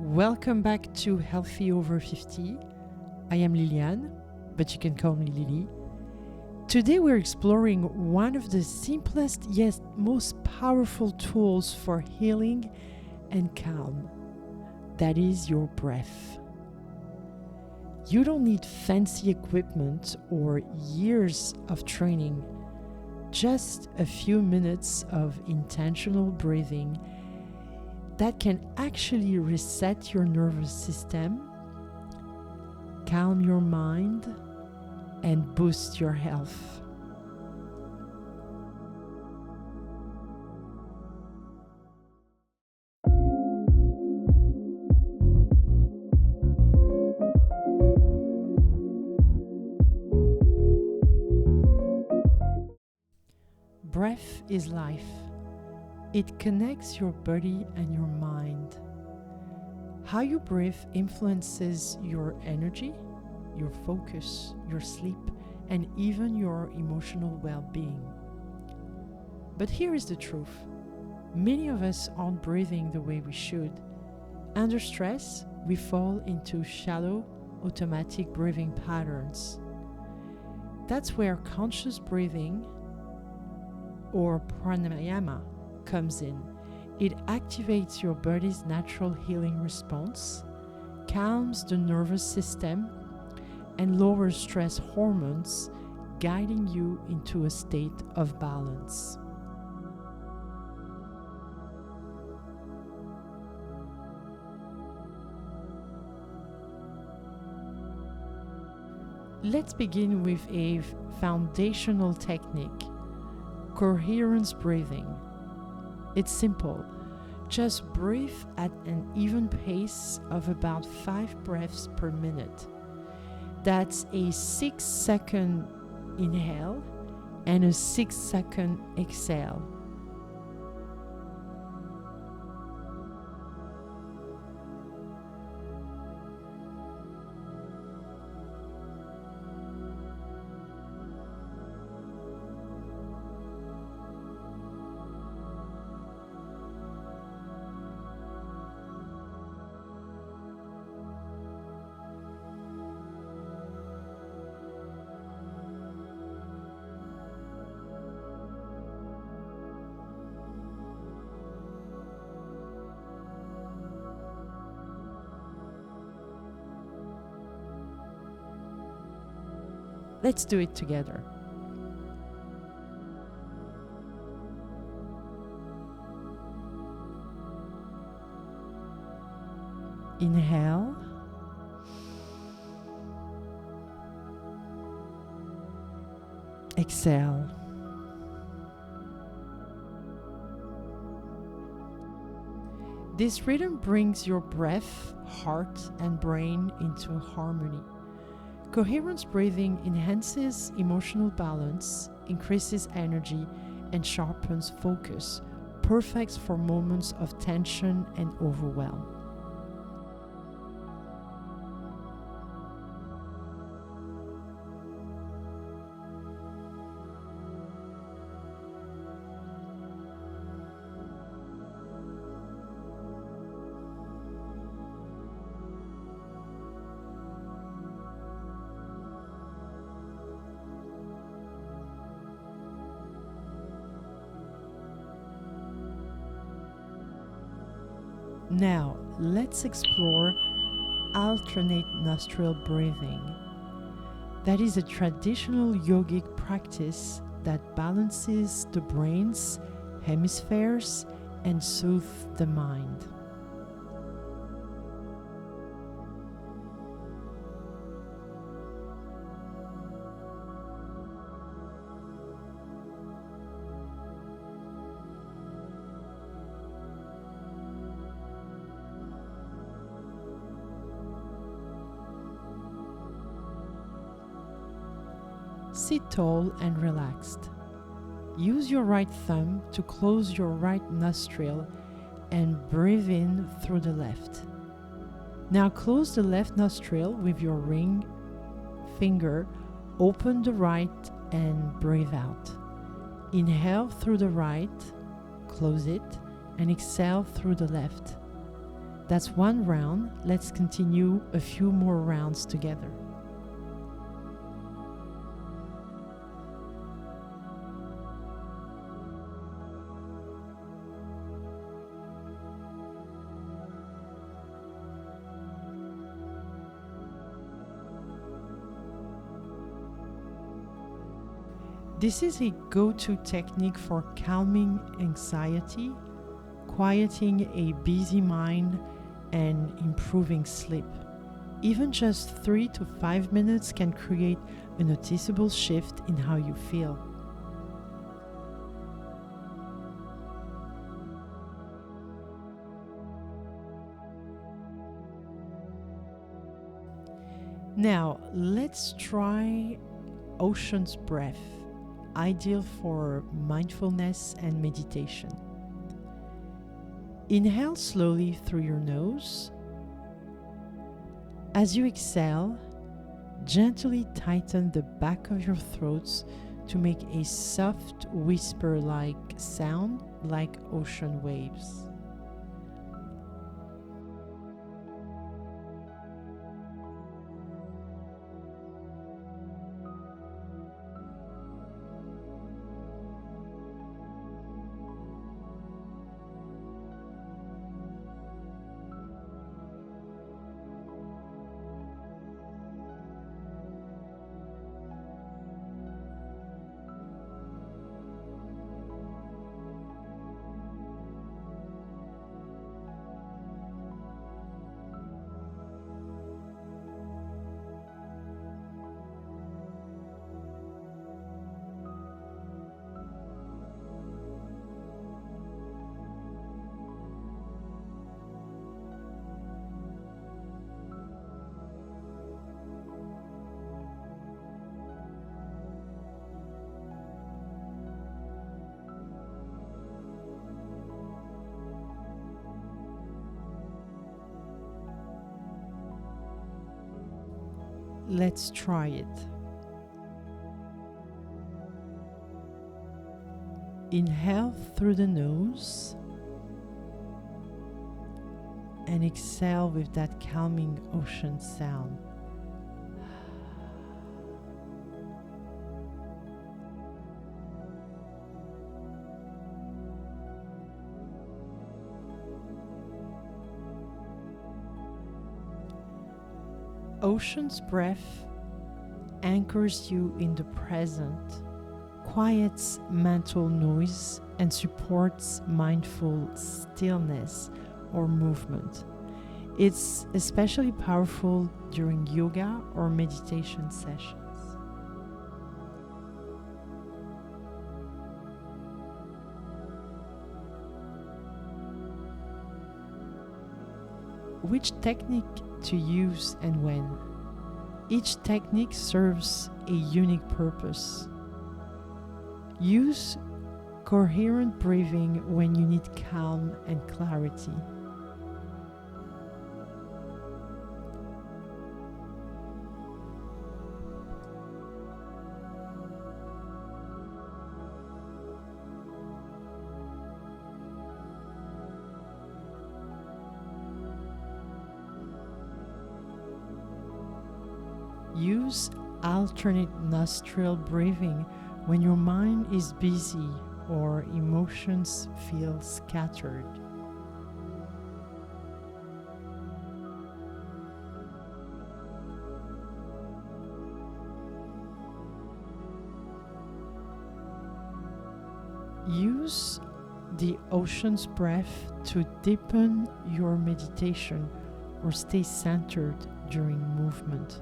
Welcome back to Healthy Over 50. I am Liliane, but you can call me Lily. Today we're exploring one of the simplest yet most powerful tools for healing and calm. That is your breath. You don't need fancy equipment or years of training. Just a few minutes of intentional breathing that can actually reset your nervous system, calm your mind, and boost your health. Breath is life. It connects your body and your mind. How you breathe influences your energy, your focus, your sleep, and even your emotional well-being. But here is the truth. Many of us aren't breathing the way we should. Under stress, we fall into shallow, automatic breathing patterns. That's where conscious breathing, or pranayama, comes in. It activates your body's natural healing response, calms the nervous system, and lowers stress hormones, guiding you into a state of balance. Let's begin with a foundational technique, coherence breathing. It's simple. Just breathe at an even pace of about 5 breaths per minute. That's a 6-second inhale and a 6-second exhale. Let's do it together. Inhale. Exhale. This rhythm brings your breath, heart, and brain into harmony. Coherence breathing enhances emotional balance, increases energy, and sharpens focus, perfect for moments of tension and overwhelm. Now, let's explore alternate nostril breathing. That is a traditional yogic practice that balances the brain's hemispheres and soothes the mind. Sit tall and relaxed. Use your right thumb to close your right nostril and breathe in through the left. Now close the left nostril with your ring finger, open the right and breathe out. Inhale through the right, close it, and exhale through the left. That's one round. Let's continue a few more rounds together. This is a go-to technique for calming anxiety, quieting a busy mind, and improving sleep. Even just 3 to 5 minutes can create a noticeable shift in how you feel. Now, let's try Ocean's Breath, ideal for mindfulness and meditation. Inhale slowly through your nose. As you exhale, gently tighten the back of your throat to make a soft whisper-like sound like ocean waves. Let's try it. Inhale through the nose and exhale with that calming ocean sound. Ocean's breath anchors you in the present, quiets mental noise, and supports mindful stillness or movement. It's especially powerful during yoga or meditation sessions. Which technique to use and when? Each technique serves a unique purpose. Use coherent breathing when you need calm and clarity. Use alternate nostril breathing when your mind is busy or emotions feel scattered. Use the ocean's breath to deepen your meditation or stay centered during movement.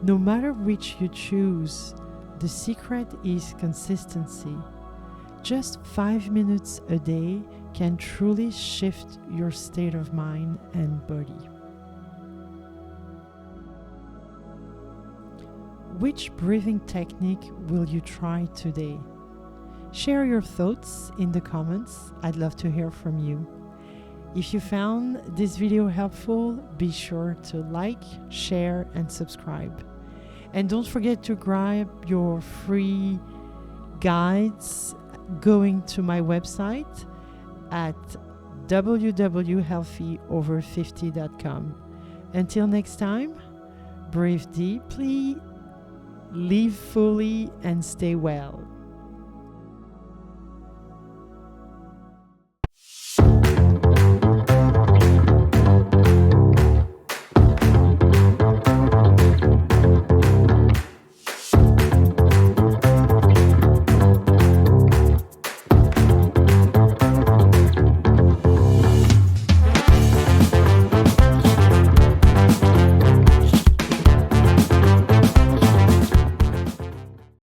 No matter which you choose, the secret is consistency. Just 5 minutes a day can truly shift your state of mind and body. Which breathing technique will you try today? Share your thoughts in the comments. I'd love to hear from you. If you found this video helpful, be sure to like, share, and subscribe. And don't forget to grab your free guides going to my website at www.healthyover50.com. Until next time, breathe deeply, live fully, and stay well.